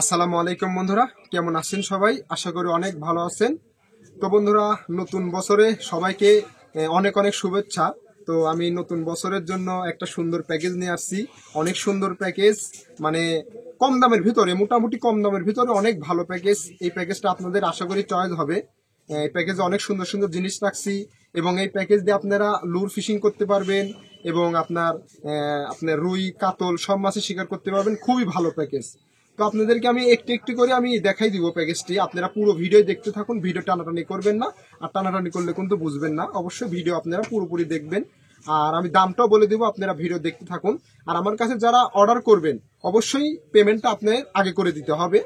আসসালামু আলাইকুম বন্ধুরা, কেমন আছেন সবাই? আশা করি অনেক ভালো আছেন। তো বন্ধুরা, নতুন বছরে সবাইকে অনেক অনেক শুভেচ্ছা। তো আমি নতুন বছরের জন্য একটা সুন্দর প্যাকেজ নিয়ে আসছি। অনেক সুন্দর প্যাকেজ, মানে কম দামের ভিতরে, মোটামুটি কম দামের ভিতরে অনেক ভালো প্যাকেজ। এই প্যাকেজটা আপনাদের আশা করি চয়েস হবে। এই প্যাকেজে অনেক সুন্দর সুন্দর জিনিস রাখছি এবং এই প্যাকেজ দিয়ে আপনারা লুর ফিশিং করতে পারবেন এবং আপনার রুই কাতল সব মাছে শিকার করতে পারবেন। খুবই ভালো প্যাকেজ। তো আপনাদেরকে আমি একটু একটু করে আমি দেখাই দিব প্যাকেজটি। আপনারা পুরো ভিডিও দেখতে থাকুন, ভিডিও টানাটানি করবেন না। আর টানাটানি করলে কিন্তু বুঝবেন না। অবশ্যই ভিডিও আপনারা পুরোপুরি দেখবেন। আর আমি দামটাও বলে দিব, আপনারা ভিডিও দেখতে থাকুন। আর আমার কাছে যারা অর্ডার করবেন অবশ্যই পেমেন্টটা আপনার আগে করে দিতে হবে,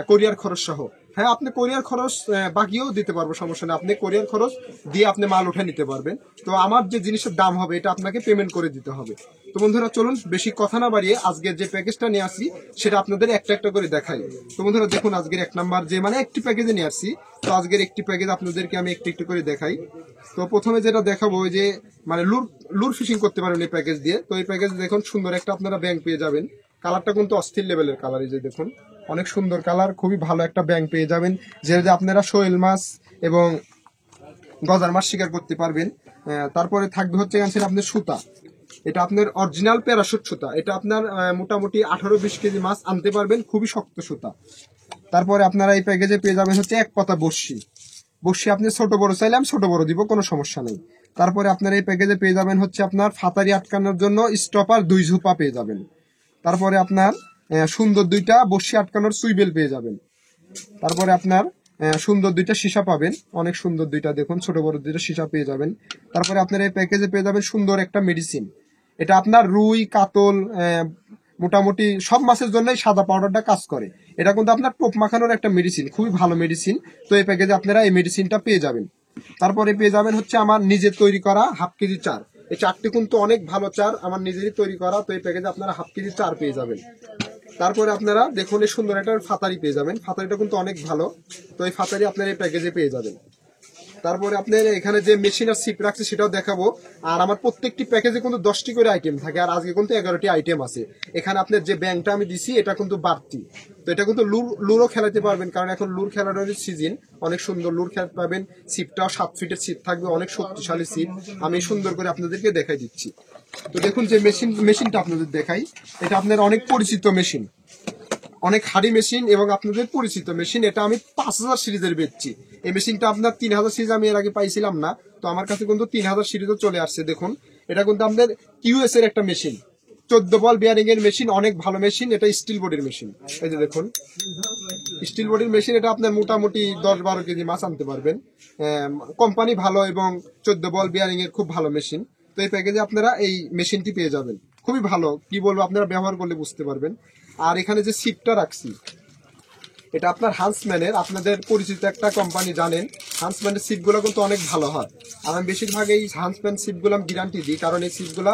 কোরিয়ার খরচ সহ। হ্যাঁ, আপনি কোরিয়ার খরচ বাকিও দিতে পারবো, সমস্যা নেই। আপনি কোরিয়ার খরচ দিয়ে আপনি মাল উঠে নিতে পারবেন। তো আমার যে জিনিসের দাম হবে এটা আপনাকে পেমেন্ট করে দিতে হবে। তো বন্ধুরা, চলুন বেশি কথা না বাড়িয়ে আজকের যে প্যাকেজটা নিয়ে আসি সেটা আপনাদের একটা একটা করে দেখাই। তো বন্ধুরা দেখুন, আজকের এক নাম্বার যে একটি প্যাকেজে নিয়ে আসছি। তো আজকের একটি প্যাকেজ আপনাদেরকে আমি একটু একটু করে দেখাই। তো প্রথমে যেটা দেখাবো, ওই যে লুর লুর ফিশিং করতে পারবেন এই প্যাকেজ দিয়ে। তো এই প্যাকেজ দেখুন, সুন্দর একটা আপনারা ব্যাংক পেয়ে যাবেন। কালারটা কিন্তু অস্থির লেভেলের কালার, এই যে দেখুন অনেক সুন্দর কালার, খুবই ভালো একটা ব্যাংক পেয়ে যাবেন। যে আপনারা শোয়েল মাছ এবং গজার মাছ শিকার করতে পারবেন। তারপরে থাকবে হচ্ছে আপনার সুতা। এটা আপনার অরিজিনাল প্যারাশুট সুতা। এটা আপনার মোটামুটি 18-20 কেজি মাছ আনতে পারবেন, খুবই শক্ত সুতা। তারপরে আপনারা এই প্যাকেজে পেয়ে যাবেন হচ্ছে এক পাতা বড়শি। বড়শি আপনি ছোট বড় চাইলে আমি ছোট বড় দিব, কোনো সমস্যা নেই। তারপরে আপনার এই প্যাকেজে পেয়ে যাবেন হচ্ছে আপনার ফাতারি আটকানোর জন্য স্টপার 2 ঝুপা পেয়ে যাবেন। তারপরে আপনার সুন্দর 2টা বড়শি আটকানোর সুইবেল পেয়ে যাবেন। তারপরে আপনার সুন্দর 2টা সীসা পাবেন, অনেক সুন্দর 2টা, দেখুন ছোট বড় 2টা সীসা পেয়ে যাবেন। তারপরে আপনার এই প্যাকেজে পেয়ে যাবেন সুন্দর একটা মেডিসিন। এটা আপনার রুই কাতল মোটামুটি সব মাছের জন্যই সাদা পাউডারটা কাজ করে। এটা কিন্তু আপনার টোপ মাখানোর একটা মেডিসিন, খুবই ভালো মেডিসিন। তো এই প্যাকেজে আপনারা এই মেডিসিনটা পেয়ে যাবেন। তারপরে পেয়ে যাবেন হচ্ছে আমার নিজের তৈরি করা হাফ কেজি চার। এই চারটি কিন্তু অনেক ভালো চার, আমার নিজেরই তৈরি করা। তো এই প্যাকেজে আপনারা হাফ কেজি চার পেয়ে যাবেন। তারপরে আপনারা দেখুন এই সুন্দর একটা ফাতারি পেয়ে যাবেন। ফাতারিটা কিন্তু অনেক ভালো। তো এই ফাতারি আপনার এই প্যাকেজে পেয়ে যাবেন। তারপরে আপনার এখানে যে মেশিন আর সিপ রাখছে সেটাও দেখাবো। আর আমার প্রত্যেকটি প্যাকেজে কিন্তু 10টি করে আইটেম থাকে, আর আজকে কিন্তু 11টি আইটেম আছে। এখানে আপনার যে ব্যাংকটা আমি দিছি এটা কিন্তু বাড়তি। তো এটা কিন্তু লুরও খেলাতে পারবেন, কারণ এখন লুর খেলার সিজন। অনেক সুন্দর লুর খেলাতে পারবেন। সিপটাও 7 ফিটের সিপ থাকবে, অনেক শক্তিশালী সিপ। আমি সুন্দর করে আপনাদেরকে দেখাই দিচ্ছি। তো দেখুন যে মেশিনটা আপনাদের দেখাই। এটা আপনার অনেক পরিচিত মেশিন, অনেক হাড়ি মেশিন এবং আপনাদের পরিচিত মেশিন। এটা আমি 5000 সিরিজের বেচছি। এই মেশিনটা আপনার 3000 সিরিজ আমি এর আগে পাইছিলাম না, তো আমার কাছে কিন্তু 3000 সিরিজও চলে আসছে। দেখুন এটা কিন্তু আপনাদের কিউএস এর একটা মেশিন, 14 বল বিয়ারিং এর মেশিন, অনেক ভালো মেশিন। এটা স্টিল বডির মেশিন, এই যে দেখুন স্টিল বডির মেশিন। এটা আপনার মোটামুটি 10-12 কেজি মাছ আনতে পারবেন। কোম্পানি ভালো এবং 14 বল বিয়ারিং এর খুব ভালো মেশিন। তো এই প্যাকেজে আপনারা এই মেশিনটি পেয়ে যাবেন, খুবই ভালো। কি বলবো, আপনারা ব্যবহার করলে বুঝতে পারবেন। আর এখানে যে সিপটা রাখছি এটা আপনার হান্সম্যানের, আপনাদের পরিচিত একটা কোম্পানি জানেন। হান্সম্যানের সিপগুলো কিন্তু অনেক ভালো হয়। আর আমি বেশিরভাগ এই হান্সম্যান সিপগুলো আমি গ্যারান্টি দিই, কারণ এই সিপগুলো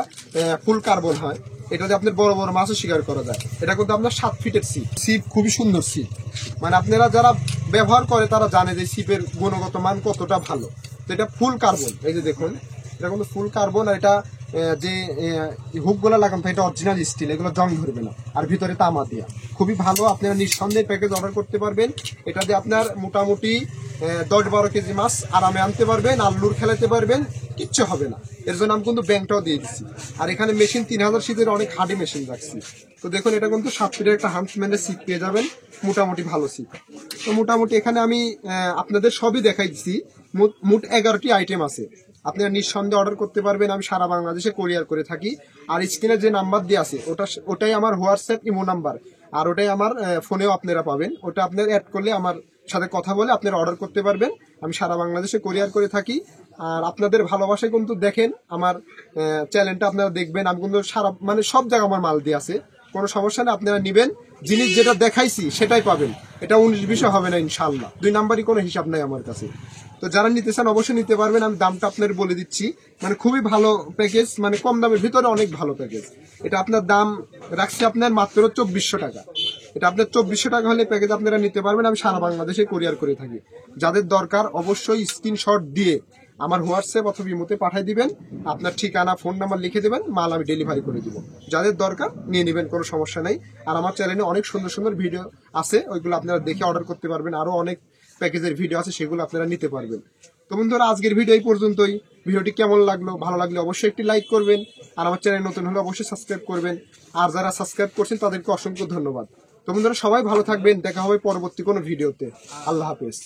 ফুল কার্বন হয়। এটাতে আপনার বড় বড় মাছও শিকার করা যায়। এটা কিন্তু আপনার 7 ফিটের সিপ খুবই সুন্দর সিপ। মানে আপনারা যারা ব্যবহার করে তারা জানে যে সিপের গুণগত মান কতটা ভালো। তো এটা ফুল কার্বন, এই যে দেখুন এটা কিন্তু ফুল কার্বন। আর এটা যে হুক গুলা লাগানো থাকে এটা অরিজিনাল স্টিল, এগুলো জং ধরবে না। আর ভিতরে তামা দিয়া, খুবই ভালো। আপনারা নিঃসন্দেহে প্যাকেজ অর্ডার করতে পারবেন। এটা দিয়ে আপনার মোটামুটি 10-12 কেজি মাছ আরামে আনতে পারবেন, আল্লুর খেলাতে পারবেন, কিচ্ছু হবে না। এর জন্য আমি কিন্তু ব্যাংকটাও দিয়ে দিচ্ছি। আর এখানে মেশিন 3000 সিটের অনেক হার্ডি মেশিন রাখছি। তো দেখুন এটা কিন্তু 7 ফিটের একটা হান্সম্যানের সিট পেয়ে যাবেন, মোটামুটি ভালো সিট। তো মোটামুটি এখানে আমি আপনাদের সবই দেখাই দিচ্ছি। মোট 11টি আইটেম আছে। আপনারা নিঃসন্দেহে অর্ডার করতে পারবেন। আমি সারা বাংলাদেশে কোরিয়ার করে থাকি। আর স্ক্রিনে যে নাম্বার দিয়ে আছে ওটাই আমার হোয়াটসঅ্যাপ ইমো নাম্বার। আর ওটাই আমার ফোনেও আপনারা পাবেন। ওটা আপনারা অ্যাড করলে আমার সাথে কথা বলে আপনারা অর্ডার করতে পারবেন। আমি সারা বাংলাদেশে কোরিয়ার করে থাকি। আর আপনাদের ভালোবাসায় কিন্তু দেখেন আমার চ্যানেলটা আপনারা দেখবেন। আমি কিন্তু সারা সব জায়গায় আমার মাল দিয়ে আছে, কোনো সমস্যা নেই। আপনারা নেবেন, জিনিস যেটা দেখাইছি সেটাই পাবেন। এটা 19-20 হবে না ইনশাল্লাহ। 2 নাম্বারই কোনো হিসাব নাই আমার কাছে। তো যারা নিতে চান অবশ্যই নিতে পারবেন। আমি দামটা আপনার বলে দিচ্ছি, খুবই ভালো প্যাকেজ, কম দামের ভিতরে অনেক ভালো প্যাকেজ। এটা আপনার দাম রাখছি আপনার মাত্র 2400 টাকা। এটা আপনার 2400 টাকা হলে প্যাকেজ আপনারা নিতে পারবেন। আমি সারা বাংলাদেশে কোরিয়ার করে থাকি। যাদের দরকার অবশ্যই স্ক্রিনশট দিয়ে আমার হোয়াটসঅ্যাপ অথবা ইমোতে পাঠিয়ে দিবেন, আপনার ঠিকানা ফোন নাম্বার লিখে দেবেন, মাল আমি ডেলিভারি করে দিব। যাদের দরকার নিয়ে নেবেন, কোনো সমস্যা নেই। আর আমার চ্যানেলে অনেক সুন্দর সুন্দর ভিডিও আছে, ওইগুলো আপনারা দেখে অর্ডার করতে পারবেন। আরো অনেক প্যাকেজের ভিডিও আছে, সেগুলো আপনারা নিতে পারবেন। তো বন্ধুরা, আজকের ভিডিও এই পর্যন্তই। ভিডিওটি কেমন লাগলো, ভালো লাগলে অবশ্যই একটি লাইক করবেন, আর আমার চ্যানেল নতুন হলে অবশ্যই সাবস্ক্রাইব করবেন। আর যারা সাবস্ক্রাইব করছেন তাদেরকে অসংখ্য ধন্যবাদ। তো বন্ধুরা, সবাই ভালো থাকবেন, দেখা হবে পরবর্তী কোনো ভিডিওতে। আল্লাহ হাফেজ।